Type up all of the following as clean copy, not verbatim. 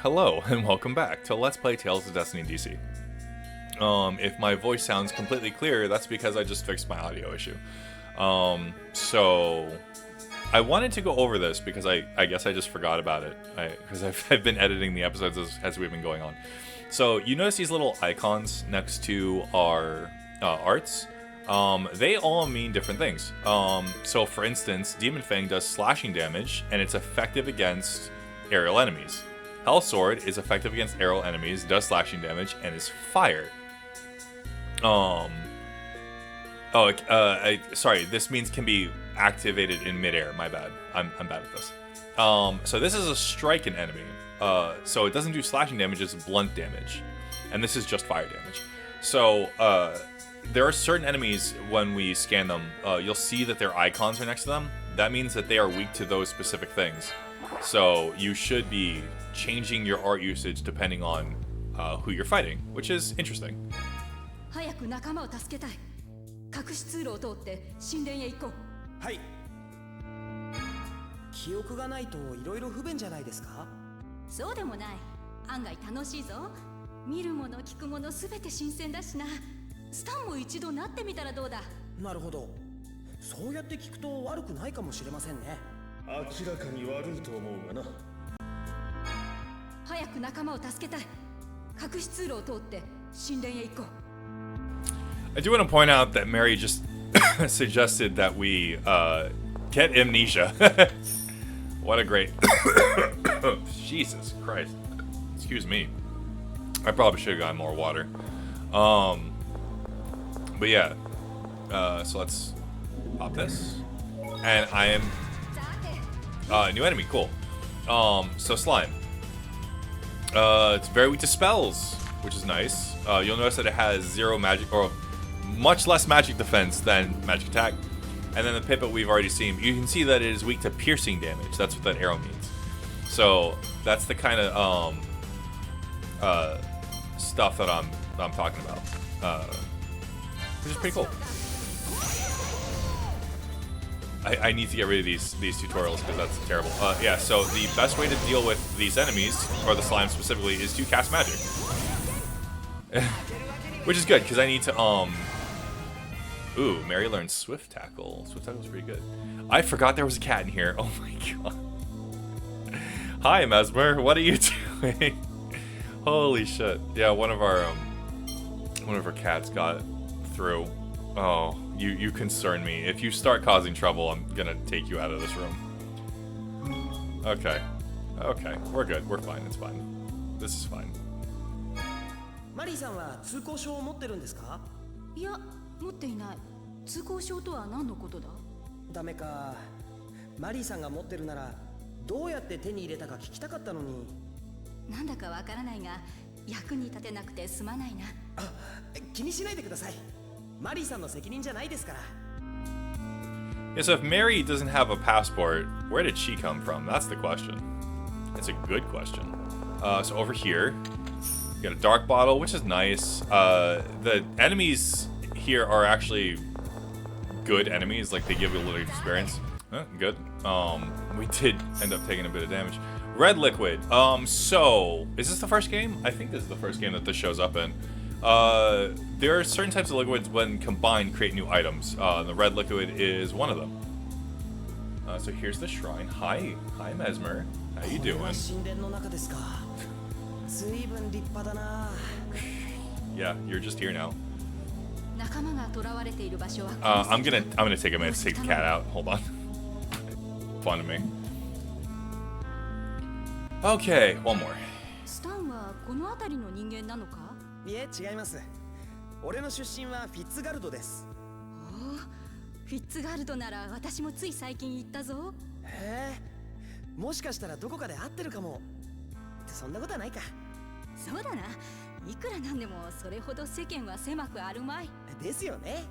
Hello and welcome back to Let's Play Tales of Destiny DC. If my voice sounds completely clear, that's because I just fixed my audio issue. So I wanted to go over this because I guess I just forgot about it because I've been editing the episodes as we've been going on. So you notice these little icons next to our arts. They all mean different things. So for instance, Demon Fang does slashing damage and it's effective against aerial enemies. Hell Sword is effective against aerial enemies, does slashing damage, and is fire. Sorry, this means can be activated in midair. My bad. I'm bad at this. So this is a strike an enemy. So it doesn't do slashing damage, it's blunt damage. And this is just fire damage. So there are certain enemies, when we scan them, you'll see that their icons are next to them. That means that they are weak to those specific things. So you should be changing your art usage depending on who you're fighting, which is interesting. 早く仲間を助けたい。隠し通路を通って神殿へ行こう。はい。記憶がないと色々不便じゃないですか？そうでもない。案外楽しいぞ。見るもの聞くものすべて新鮮だしな。スタンも一度なってみたらどうだ。なるほど。そうやって聞くと悪くないかもしれませんね。明らかに悪いと思うがな。早く仲間を助けたい。隠し通路を通って神殿へ行こう。I do want to point out that Mary just suggested that we get amnesia. What a great... Jesus Christ. Excuse me. I probably should have gotten more water. But yeah. So let's pop this. And I am... new enemy, cool. So Slime. It's very weak to spells, which is nice. You'll notice that it has zero magic, or much less magic defense than magic attack. And then the Pipit we've already seen. You can see that it is weak to piercing damage. That's what that arrow means. So that's the kind of stuff that I'm talking about, which is pretty cool. I need to get rid of these tutorials because that's terrible. Yeah, so the best way to deal with these enemies, or the slime specifically, is to cast magic. Which is good, because I need to, Ooh, Mary learned Swift Tackle. Swift Tackle's pretty good. I forgot there was a cat in here. Oh my god. Hi, Mesmer. What are you doing? Holy shit. Yeah, one of our cats got through. Oh, you concern me. If you start causing trouble, I'm gonna take you out of this room. Okay. Okay, we're good. We're fine. It's fine. This is fine. マリーさんは通行証を持ってるんですか？いや、持っていない。通行証とは何のことだ？ダメか。マリーさんが持ってるならどうやって手に入れたか聞きたかったのに。なんだかわからないが、役に立てなくてすまないな。あ、気にしないでください。マリーさんの責任じゃないですから。Yeah, so if Mary doesn't have a passport, where did she come from? That's the question. It's a good question. So over here, we got a dark bottle, which is nice. The enemies here are actually good enemies, like they give you a little experience. Good. We did end up taking a bit of damage. Red liquid. So is this the first game? I think this is the first game that this shows up in. There are certain types of liquids when combined create new items. The red liquid is one of them. So here's the shrine. Hi, Mesmer. How you doing? Yeah, you're just here now. I'm gonna take a minute to take the cat out. Hold on. Fun to me. Okay, one more. スタンはこの辺りの人間なのか？いえ、違います。俺の出身はフィッツガルドです。おお、フィッツガルドなら私もつい最近行ったぞ。へえ、もしかしたらどこかで会ってるかも。そんなことはないか。そうだな。いくらなんでもそれほど世間は狭くあるまい。ですよね。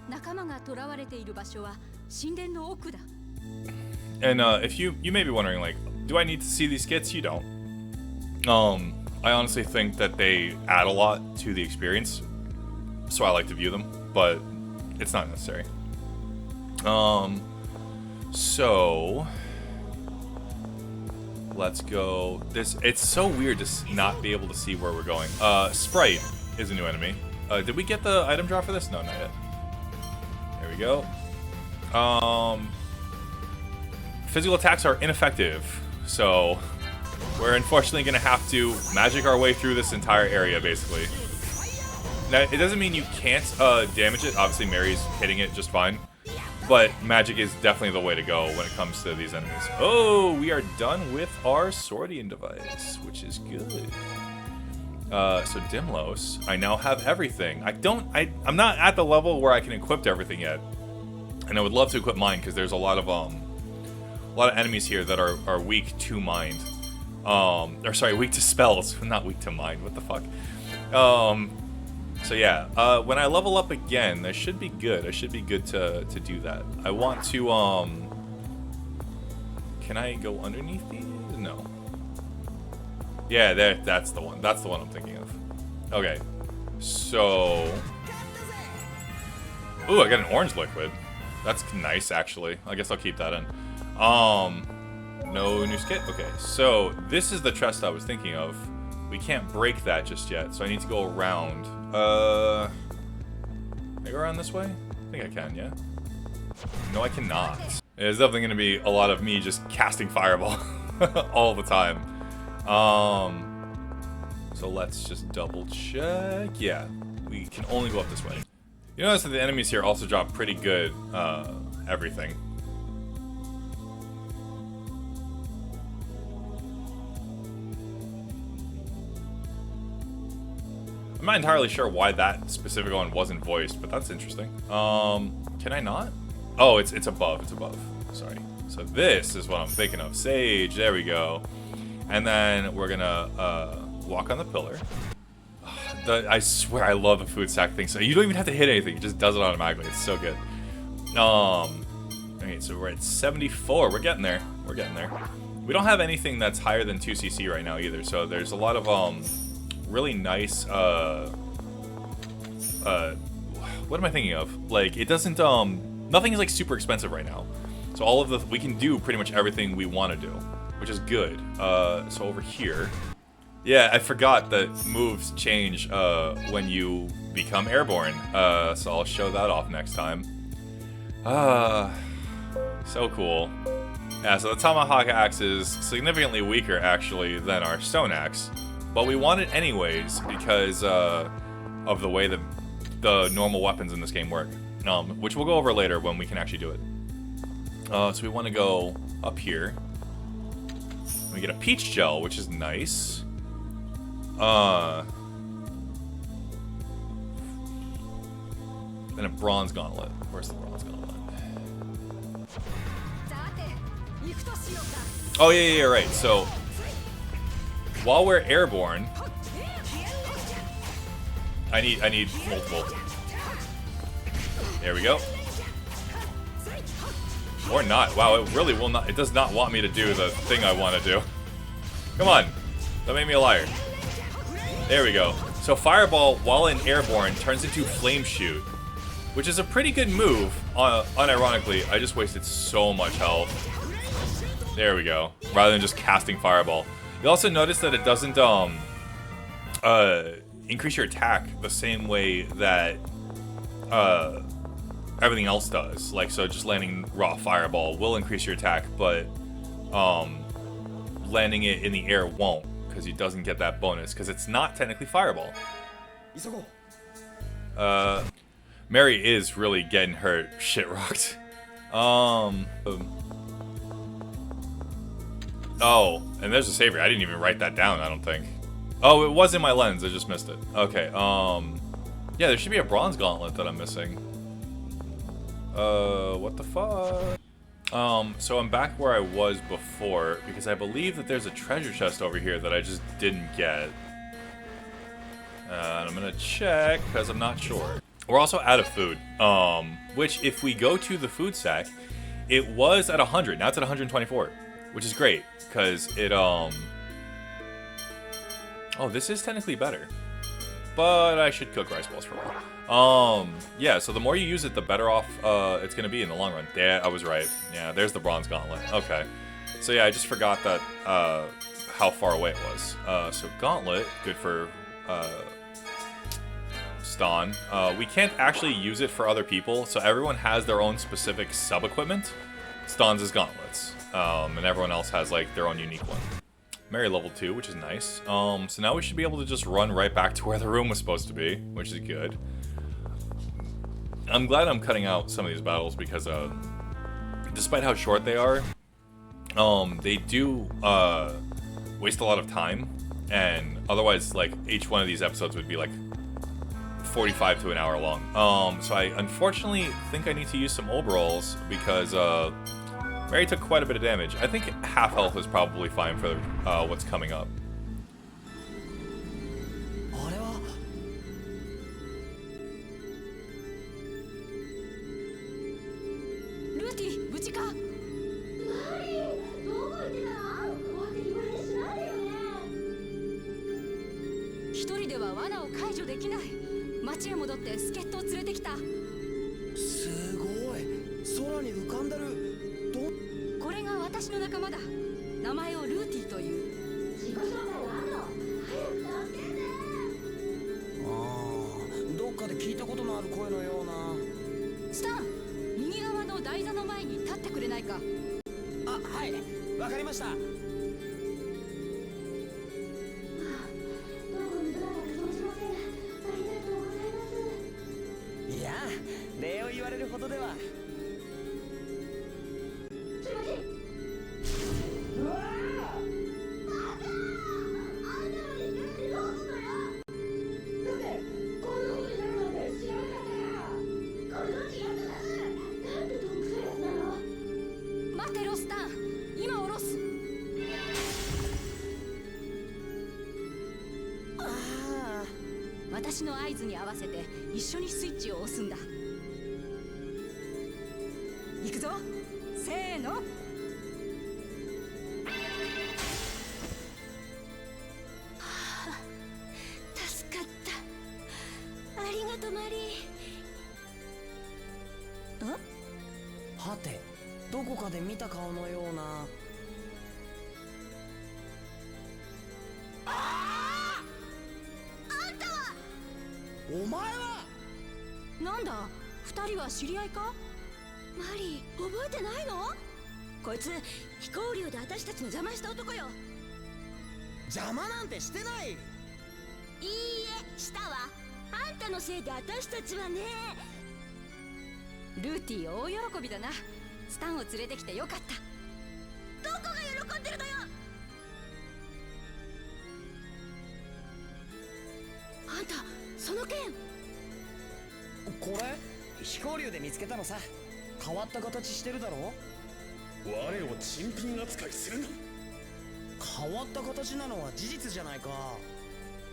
仲間が囚われている場所は神殿の奥だ。And if you may be wondering, like, do I need to see these skits? You don't. I honestly think that they add a lot to the experience, so I like to view them, but it's not necessary. So Let's go. It's so weird to not be able to see where we're going. Sprite is a new enemy. Did we get the item drop for this? No, not yet. There we go. Physical attacks are ineffective, so we're unfortunately going to have to magic our way through this entire area, basically. Now, it doesn't mean you can't damage it. Obviously, Mary's hitting it just fine. But magic is definitely the way to go when it comes to these enemies. Oh, we are done with our Swordian device, which is good. So Dimlos, I now have everything. I'm not at the level where I can equip everything yet. And I would love to equip mine because there's a lot of enemies here that are weak to mind. Or sorry, weak to spells, not weak to mind. What the fuck? So yeah, when I level up again, I should be good. I should be good to do that. I want to, can I go underneath these? No. Yeah, that's the one. That's the one I'm thinking of. Okay. So... Ooh, I got an orange liquid. That's nice, actually. I guess I'll keep that in. No new skit? Okay, so this is the chest I was thinking of. We can't break that just yet, so I need to go around. Can I go around this way? I think I can, yeah? No, I cannot. It's definitely going to be a lot of me just casting Fireball all the time. So let's just double check. Yeah, we can only go up this way. You notice that the enemies here also drop pretty good everything. I'm not entirely sure why that specific one wasn't voiced, but that's interesting. Can I not? Oh, it's above. It's above. Sorry. So this is what I'm thinking of. Sage. There we go. And then we're gonna walk on the pillar. I swear I love the food stack thing. So you don't even have to hit anything. It just does it automatically. It's so good. Okay, so we're at 74. We're getting there. We're getting there. We don't have anything that's higher than 2cc right now either. So there's a lot of really nice what am I thinking of? Like, it doesn't nothing is like super expensive right now. So all of we can do pretty much everything we want to do, which is good. So over here, yeah, I forgot that moves change when you become airborne. So I'll show that off next time. So cool. Yeah, so the Tomahawk axe is significantly weaker actually than our stone axe. But we want it anyways because of the way that the normal weapons in this game work, which we'll go over later when we can actually do it. So we want to go up here. We get a peach gel, which is nice. And a bronze gauntlet. Where's the bronze gauntlet? Oh yeah, right. So while we're airborne, I need multiple. There we go. Or not. Wow, it really will not. It does not want me to do the thing I want to do. Come on. Don't make me a liar. There we go. So Fireball, while in airborne, turns into Flame Shoot, which is a pretty good move. Unironically, I just wasted so much health. There we go. Rather than just casting Fireball. You also notice that it doesn't increase your attack the same way that everything else does. Like, so just landing raw Fireball will increase your attack, but landing it in the air won't, because it doesn't get that bonus, because it's not technically Fireball. Mary is really getting her shit rocked. Oh, and there's a savior. I didn't even write that down, I don't think. Oh, it was in my lens. I just missed it. Okay, yeah, there should be a bronze gauntlet that I'm missing. What the fuck? So I'm back where I was before, because I believe that there's a treasure chest over here that I just didn't get. And I'm gonna check, because I'm not sure. We're also out of food, which if we go to the food sack, it was at 100, now it's at 124, which is great, because it, oh, this is technically better, but I should cook rice balls for a while. Yeah, so the more you use it, the better off, it's gonna be in the long run. Yeah, I was right. Yeah, there's the bronze gauntlet. Okay. So yeah, I just forgot that how far away it was. So Gauntlet, good for Ston. We can't actually use it for other people, so everyone has their own specific sub-equipment. Ston's is Gauntlets, and everyone else has like their own unique one. Mary level 2, which is nice. So now we should be able to just run right back to where the room was supposed to be, which is good. I'm glad I'm cutting out some of these battles because despite how short they are, they do waste a lot of time, and otherwise like each one of these episodes would be like 45 to an hour long. So I unfortunately think I need to use some overalls because Mary took quite a bit of damage. I think half health is probably fine for what's coming up.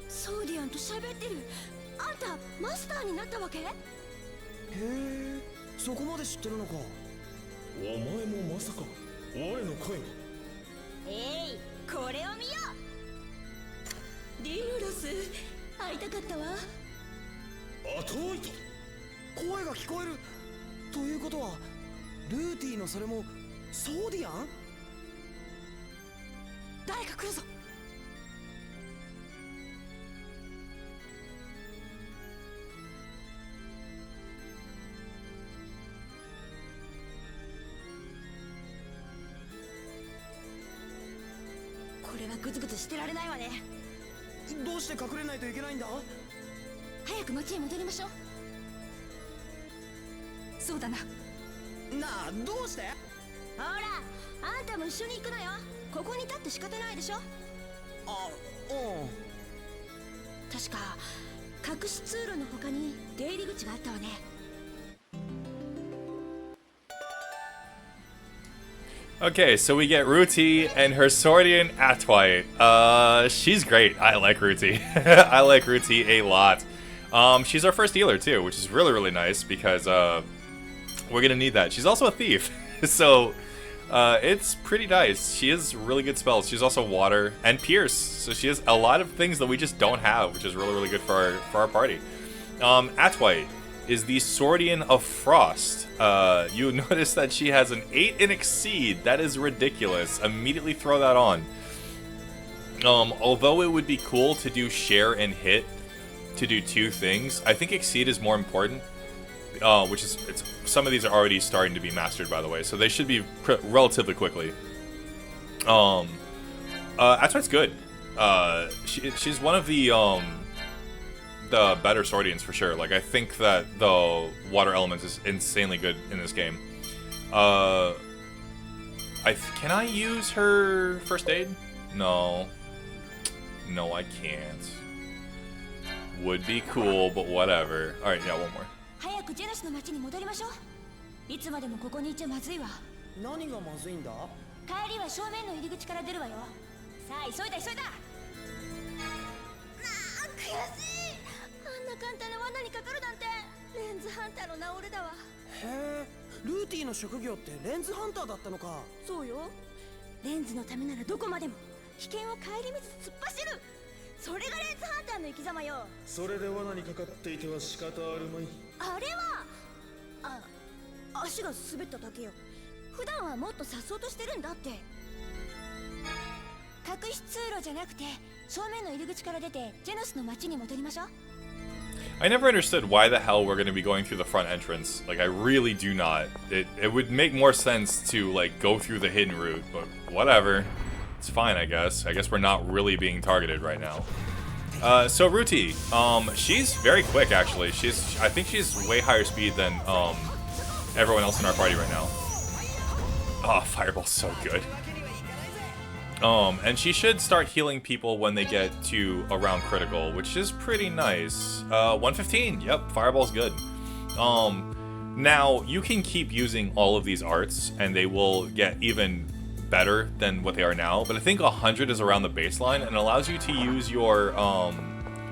Swordian と喋ってる。あんたマスターになったわけ？へえ、そこまで知ってるのか。お前もまさか我の声が。これを見よ。ディルロス、会いたかったわ。後追いと。声が聞こえる。ということは、ルーティのそれもソーディアン？誰か来るぞ。これはグズグズしてられないわね。どうして隠れないといけないんだ？早く町へ戻りましょう。そうだな。なあ、どうして？ほら、あんたも一緒に行くのよ。ここに立って仕方ないでしょ。あ、うん。確か隠し通路の他に出入り口があったわね。Okay, so we get Ruti and her Swordian Atwite. She's great. I like Ruti. I like Ruti a lot. She's our first healer too, which is really, really nice because we're gonna need that. She's also a thief, so it's pretty nice. She has really good spells. She's also water and pierce, so she has a lot of things that we just don't have, which is really, really good for our party. Atwite. is the Swordian of Frost. You notice that she has an 8 in Exceed. That is ridiculous. Immediately throw that on. Although it would be cool to do Share and Hit to do 2 things, I think Exceed is more important. Which is, some of these are already starting to be mastered, by the way, so they should be relatively quickly. That's why it's good. She's one of the better Swordians for sure. Like, I think that the water element is insanely good in this game. Can I use her first aid? No, I can't. Would be cool, but whatever. All right, yeah, one more. 早くジェノスの町に戻りましょう。いつまでもここにいちゃまずいわ。何がまずいんだ？帰りは正面の入り口から出るわよ。さあ急いだ急いだ。悔しい。あんな簡単な罠にかかるなんて。レンズハンターの名折れだわ。へえ、ルーティの職業ってレンズハンターだったのか。そうよ。レンズのためならどこまでも危険を顧みず突っ走る。それがレンズハンターの生き様よ。それで罠にかかっていては仕方あるまい。あれは足が滑っただけよ。普段はもっと颯爽としてるんだって。隠し通路じゃなくて正面の入り口から出てジェノスの町に戻りましょう。I never understood why the hell we're going to be going through the front entrance. Like, I really do not. It would make more sense to, like, go through the hidden route, but whatever. It's fine, I guess. I guess we're not really being targeted right now. So Ruti, she's very quick, actually. I think she's way higher speed than, everyone else in our party right now. Oh, Fireball's so good. And she should start healing people when they get to around critical, which is pretty nice. 115, yep, Fireball's good. Now, you can keep using all of these arts, and they will get even better than what they are now, but I think 100 is around the baseline, and allows you to use your,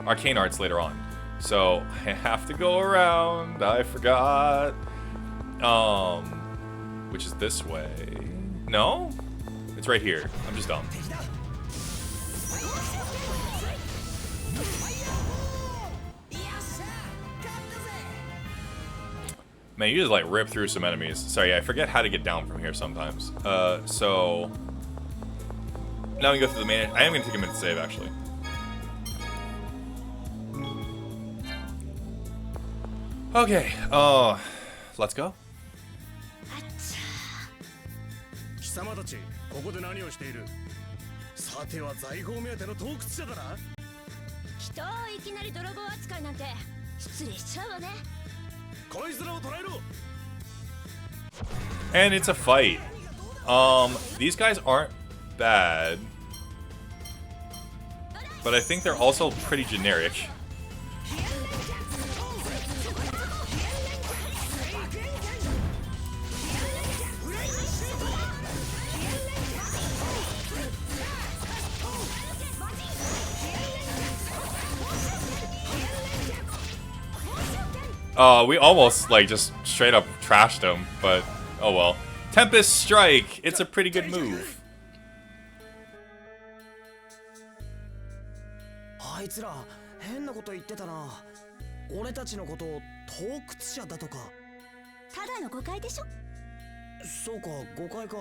arcane arts later on. So, I have to go around, I forgot. Which is this way. No? It's right here. I'm just dumb. Man, you just like rip through some enemies. Sorry, I forget how to get down from here sometimes. So now we go through the main. I am gonna take a minute to save actually. Okay, let's go. 貴様たち、ここで何をしている？さては財宝目当ての洞窟者だな。人をいきなり泥棒扱いなんて失礼しちゃうわね。こいつらを捕らえろ。 And it's a fight. These guys aren't bad, but I think they're also pretty generic. We almost, like, just straight up trashed him, but oh well. Tempest Strike! It's a pretty good move. あいつら変なこと言ってたな。俺たちのことを洞窟者だとか。ただの誤解でしょ。そうか、誤解か。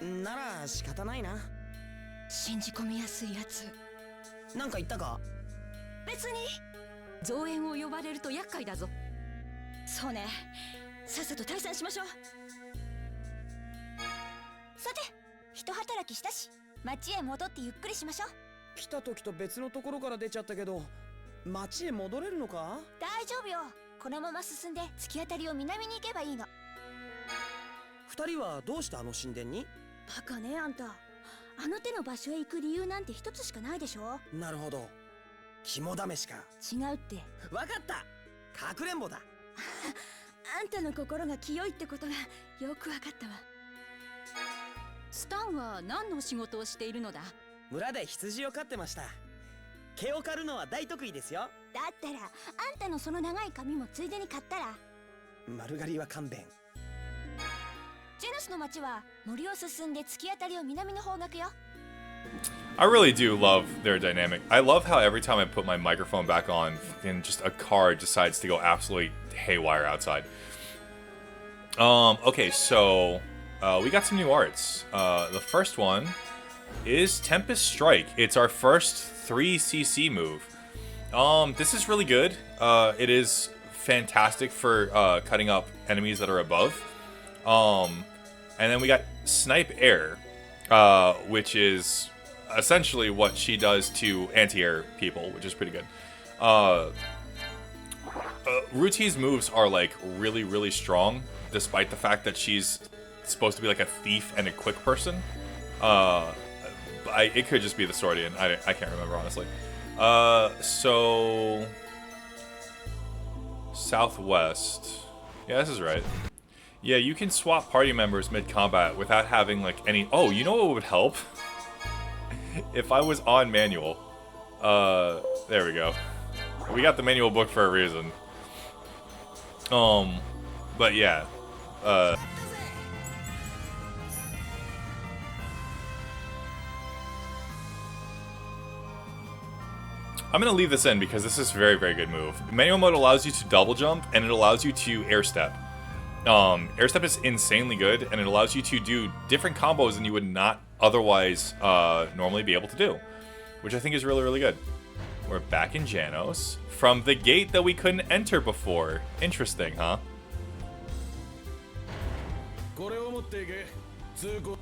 なら仕方ないな。信じ込みやすいやつ。なんか言ったか？別に。増援を呼ばれると厄介だぞ。そうね。さっさと退散しましょう。さて、一働きしたし、町へ戻ってゆっくりしましょう。来た時と別のところから出ちゃったけど、町へ戻れるのか？大丈夫よ。このまま進んで突き当たりを南に行けばいいの。二人はどうしてあの神殿に？バカね、あんた。あの手の場所へ行く理由なんて一つしかないでしょ。なるほど。肝試しか。違うって。わかった。かくれんぼだ。あんたの心が清いってことがよくわかったわ。スタンは何の仕事をしているのだ？村で羊を飼ってました。毛を刈るのは大得意ですよ。だったらあんたのその長い髪もついでに刈ったら。丸刈りは勘弁。ジェノスの町は森を進んで突き当たりを南の方角よ。I really do love their dynamic. I love how every time I put my microphone back on, and just a car decides to go absolutely haywire outside. Okay, so we got some new arts. The first one is Tempest Strike. It's our first 3cc move. This is really good. It is fantastic for cutting up enemies that are above. And then we got Snipe Air, which is essentially what she does to anti-air people, which is pretty good. Ruti's moves are like really, really strong, despite the fact that she's supposed to be like a thief and a quick person. It could just be the Swordian. I can't remember, honestly. So Southwest. Yeah, this is right. Yeah, you can swap party members mid-combat without having like any... Oh, you know what would help? If I was on manual. There we go. We got the manual book for a reason. But yeah. I'm going to leave this in because this is a very, very good move. Manual mode allows you to double jump, and it allows you to air step. Air step is insanely good, and it allows you to do different combos than you would not otherwise normally be able to do, which I think is really, really good. We're back in Janos from the gate that we couldn't enter before. Interesting, huh? これを持っていけ。通行。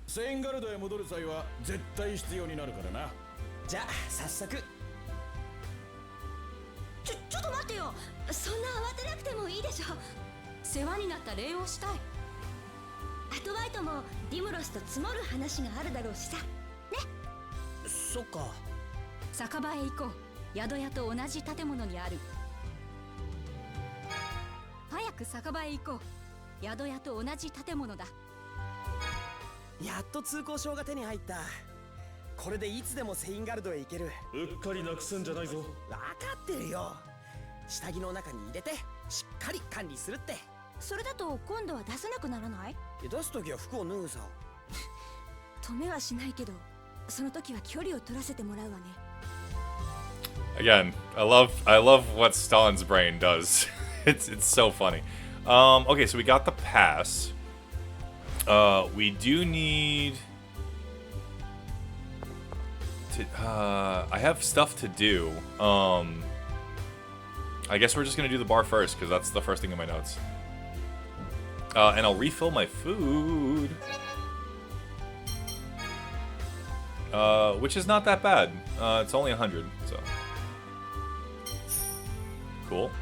セインガルドへ戻る際は絶対必要になるからな。じゃあ早速。ちょっと待ってよ。そんな慌てなくてもいいでしょ。世話になった礼をしたい。アトバイトもディムロスと積もる話があるだろうしさ。ね。そっか。酒場へ行こう。宿屋と同じ建物にある。早く酒場へ行こう。宿屋と同じ建物だ。やっと通行証が手に入った。これでいつでもセインガルドへ行ける。うっかりなくすんじゃないぞ。わかってるよ。下着の中に入れてしっかり管理するって。それだと今度は出せなくならない？出すときは服を脱ぐさ。止めはしないけど、その時は距離を取らせてもらうわね。Again, I love what Stalin's brain does. It's so funny. Okay, so we got the pass. We do need to, I have stuff to do. I guess we're just gonna do the bar first, because that's the first thing in my notes. And I'll refill my food. Which is not that bad. It's only 100, so. Cool.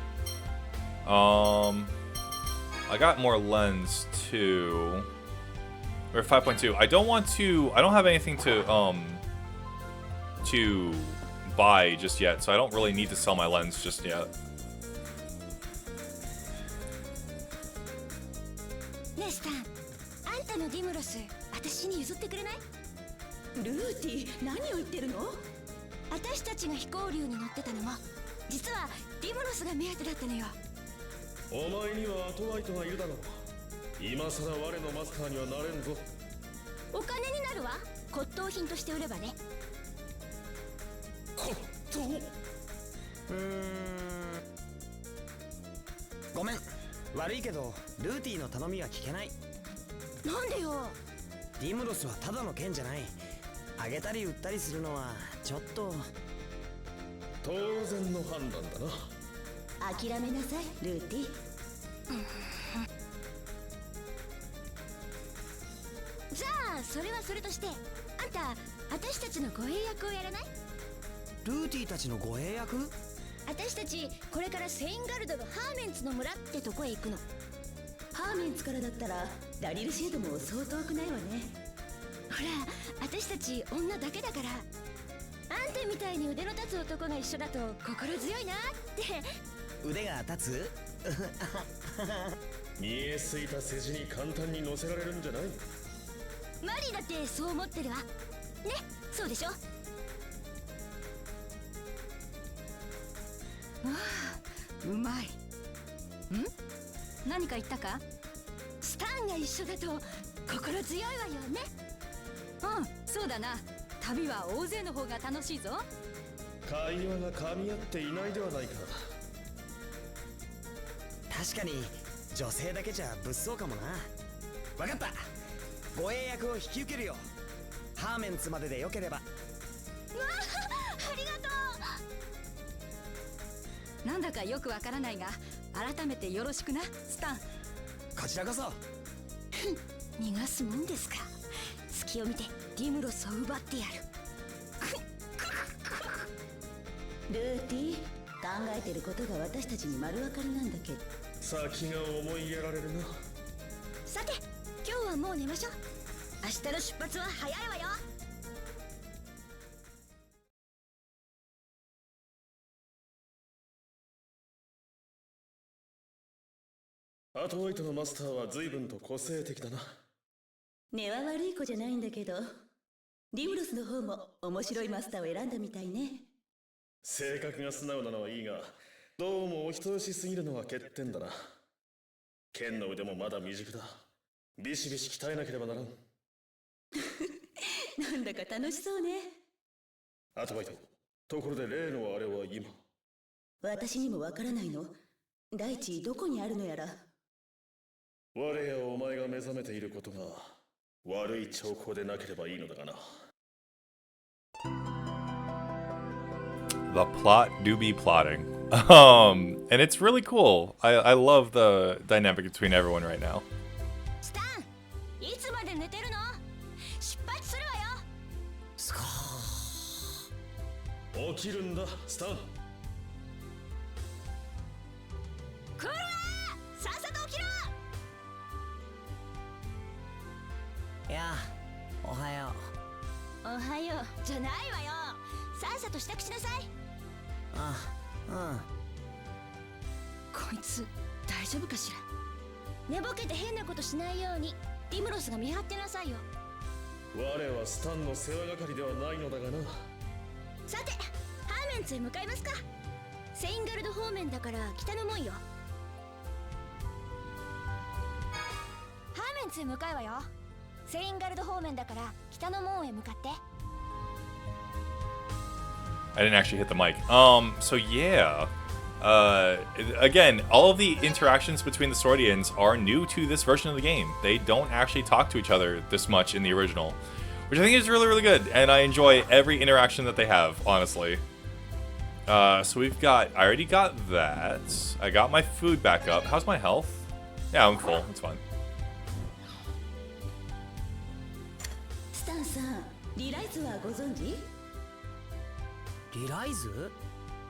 I got more lens too. Or 5.2. I don't have anything to buy just yet, so I don't really need to sell my lens just yet. ねえスタン、あんたのディムロス、私に譲ってくれない？ルーティ、何を言ってるの？私たちが飛行竜に乗ってたのも、実はディムロスが目当てだったのよ。お前にはアトワイトがいるだろう。今さら我のマスターにはなれんぞ。お金になるわ。骨董品として売ればね。骨董？ごめん。悪いけどルーティの頼みは聞けない。なんでよ。ディムロスはただの剣じゃない。あげたり売ったりするのはちょっと。当然の判断だな。諦めなさい、ルーティ。じゃあそれはそれとして、あんた私たちの護衛役をやらない？ルーティたちの護衛役？私たちこれからセインガルドのハーメンツの村ってとこへ行くの。ハーメンツからだったらダリルシェードもそう遠くないわね。ほら、私たち女だけだから。あんたみたいに腕の立つ男が一緒だと心強いなって。腕が立つ？見えすいた世辞に簡単に乗せられるんじゃない。マリーだってそう思ってるわね。そうでしょ。ああ、うまい。ん？何か言ったか？スタンが一緒だと心強いわよね。そうだな。旅は大勢の方が楽しいぞ。会話が噛み合っていないではないか。確かに女性だけじゃ物騒かもな。わかった、護衛役を引き受けるよ。ハーメンツまででよければ。わあ、ありがとう。なんだかよくわからないが、改めてよろしくな、スタン。こちらこそ。逃がすもんですか。隙を見てディムロスを奪ってやる。ルーティ、考えてることが私たちに丸分かりなんだけど。先が思いやられるな。さて、今日はもう寝ましょう。明日の出発は早いわよ。アトワイトのマスターは随分と個性的だな。根は悪い子じゃないんだけど、ディムロスの方も面白いマスターを選んだみたいね。性格が素直なのはいいが、どうもお人よしすぎるのは欠点だな。剣の腕もまだ未熟だ。ビシビシ鍛えなければならん。なんだか楽しそうね。アトワイト、ところで例のあれは今。私にもわからないの。大地どこにあるのやら。我やお前が目覚めていることが悪い兆候でなければいいのだがな。The plot do be plotting. And it's really cool. I love the dynamic between everyone right now. スタン、いつまで寝てるの？出発するわよ。スカ起きるんだ、スタン。来るわ！さっさと起きろ！いや、おはよおはようじゃないわよ。さっさと支度しなさい。う。こいつ大丈夫かしら。寝ぼけて変なことしないようにディムロスが見張ってなさいよ。我はスタンの世話係ではないのだがな。さて、ハーメンツへ向かいますか。セインガルド方面だから北の門よ。ハーメンツへ向かうわよ。セインガルド方面だから北の門へ向かって。I didn't actually hit the mic. So yeah. Again, all of the interactions between the Swordians are new to this version of the game. They don't actually talk to each other this much in the original, which I think is really, really good, and I enjoy every interaction that they have, honestly. So we've got, I already got that. I got my food back up. How's my health? Yeah, I'm full. It's fine. スタンさん、リライズはご存知？リライズ？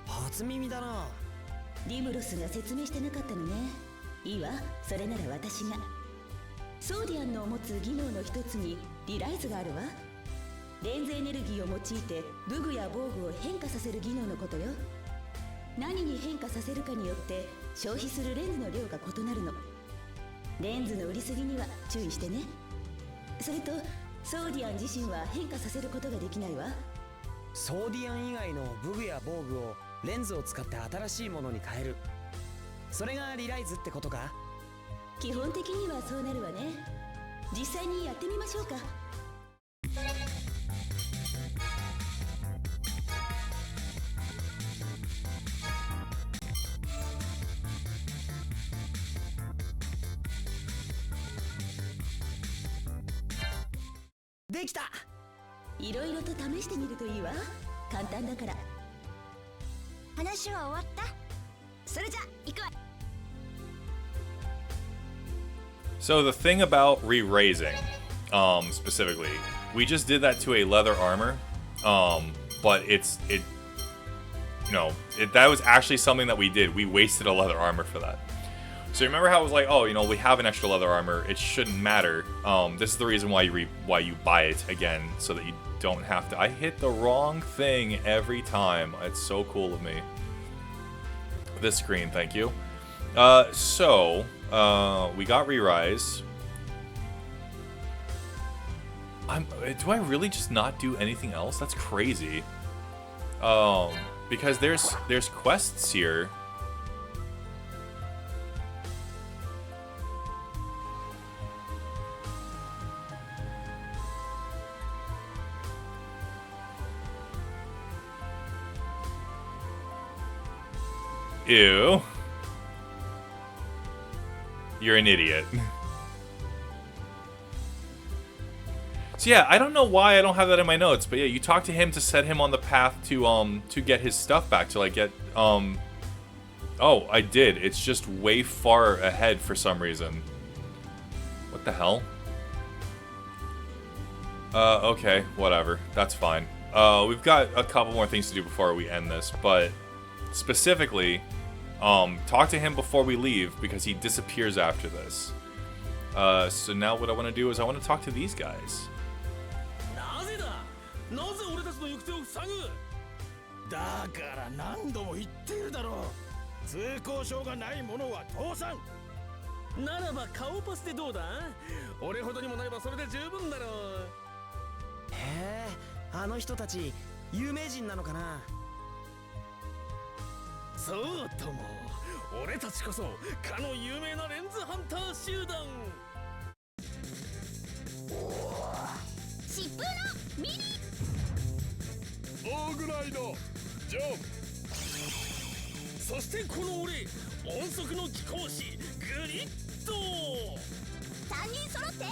初耳だな。ディムロスが説明してなかったのね。いいわ、それなら私が。ソーディアンの持つ技能の一つにリライズがあるわ。レンズエネルギーを用いて武具や防具を変化させる技能のことよ。何に変化させるかによって消費するレンズの量が異なるの。レンズの売りすぎには注意してね。それとソーディアン自身は変化させることができないわ。ソーディアン以外の武具や防具をレンズを使って新しいものに変える。それがリライズってことか？基本的にはそうなるわね。実際にやってみましょうか。できた。いろいろと試してみるといいわ。簡単だから。話は終わった。それじゃ行くわ。 So the thing about re-raising, specifically, we just did that to a leather armor, but that was actually something that we did. We wasted a leather armor for that. So remember how it was like, oh, we have an extra leather armor, it shouldn't matter. This is the reason why you buy it again, so that you don't have to. I hit the wrong thing every time. It's so cool of me. This screen, thank you. We got re-rise. Do I really just not do anything else? That's crazy. Because there's quests here. Ew. You're an idiot. So yeah, I don't know why I don't have that in my notes, but yeah, you talk to him to set him on the path to get his stuff back, to like get oh, I did. It's just way far ahead for some reason. What the hell? Okay, whatever. That's fine. We've got a couple more things to do before we end this, but specifically, talk to him before we leave because he disappears after this. So now what I want to do is I want to talk to these guys. なぜだなぜ俺たちの行く手を塞ぐだから何度も言っているだろう通行証がないものは倒産ならば顔パスでどうだ俺ほどにもなればそれで十分だろうへえ、あの人たち有名人なのかな。そうとも俺たちこそかの有名なレンズハンター集団疾風のミリオーグライドジョンそしてこの俺音速の貴公子グリッド3人揃って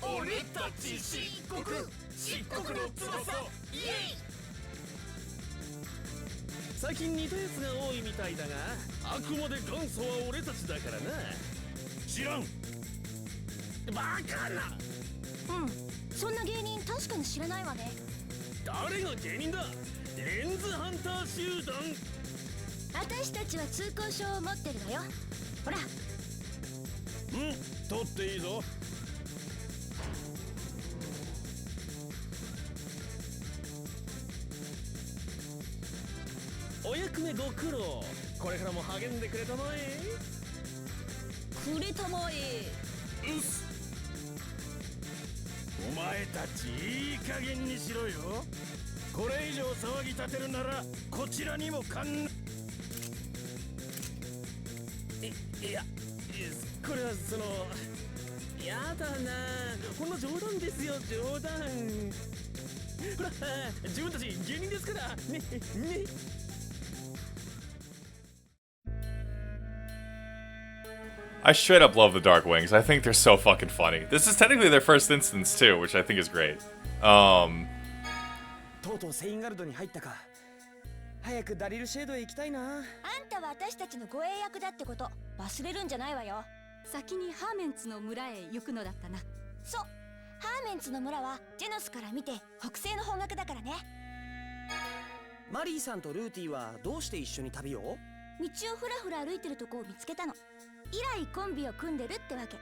俺たち漆黒の翼イエイ最近似たやつが多いみたいだがあくまで元祖は俺たちだからな知らんバカなそんな芸人確かに知らないわね。誰が芸人だレンズハンター集団私たちは通行証を持ってるのよ。ほら取っていいぞお役目ご苦労これからも励んでくれたまえくれたまえ。うっすお前たちいい加減にしろよこれ以上騒ぎ立てるならこちらにもいやこれはそのやだなほんの冗談ですよ冗談ほら自分たち芸人ですからね。I straight up love the Dark Wings. I think they're so fucking funny. This is technically their first instance too, which I think is great. とうとうセインガルドに入ったか。早くダリルシェードへ行きたいな。あんたは私たちの護衛役だってこと忘れるんじゃないわよ。先にハーメンツの村へ行くのだったな。そう、ハーメンツの村はジェノスから見て北西の方角だからね。マリーさんとルーティーはどうして一緒に旅を？道をふらふら歩いてるとこを見つけたの。以来コンビを組んでるってわけ。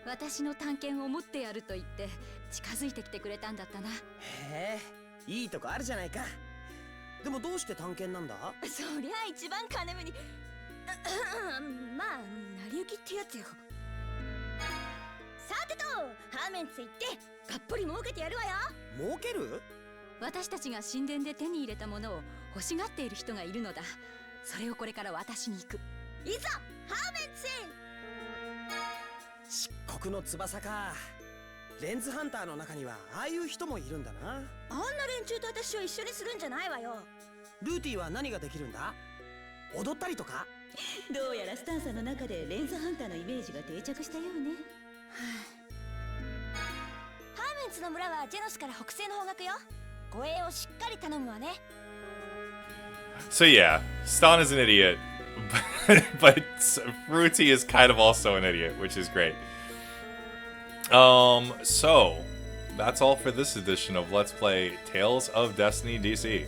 私の探検を持ってやると言って近づいてきてくれたんだったな。へえ、いいとこあるじゃないか。でもどうして探検なんだ？そりゃ一番金目にまあ成り行きってやつよ。さてとハーメンツ行ってがっぽり儲けてやるわよ。儲ける？私たちが神殿で手に入れたものを欲しがっている人がいるのだ。それをこれから渡しに行く。いざハーメンツへ。漆黒の翼か。レンズハンターの中にはああいう人もいるんだな。あんな連中と私を一緒にするんじゃないわよ。ルーティーは何ができるんだ？踊ったりとか？どうやらスタンさんの中でレンズハンターのイメージが定着したようね。ハーメンツの村はジェノスから北西の方角よ。護衛をしっかり頼むわね。So yeah, Stan is an idiot, but Fruity is kind of also an idiot, which is great. So that's all for this edition of Let's Play Tales of Destiny DC.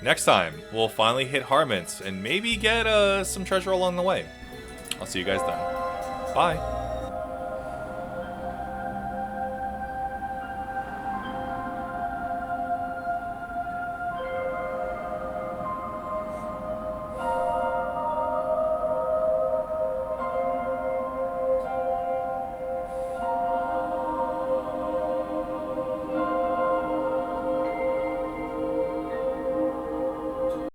Next time, we'll finally hit Harments and maybe get some treasure along the way. I'll see you guys then. Bye.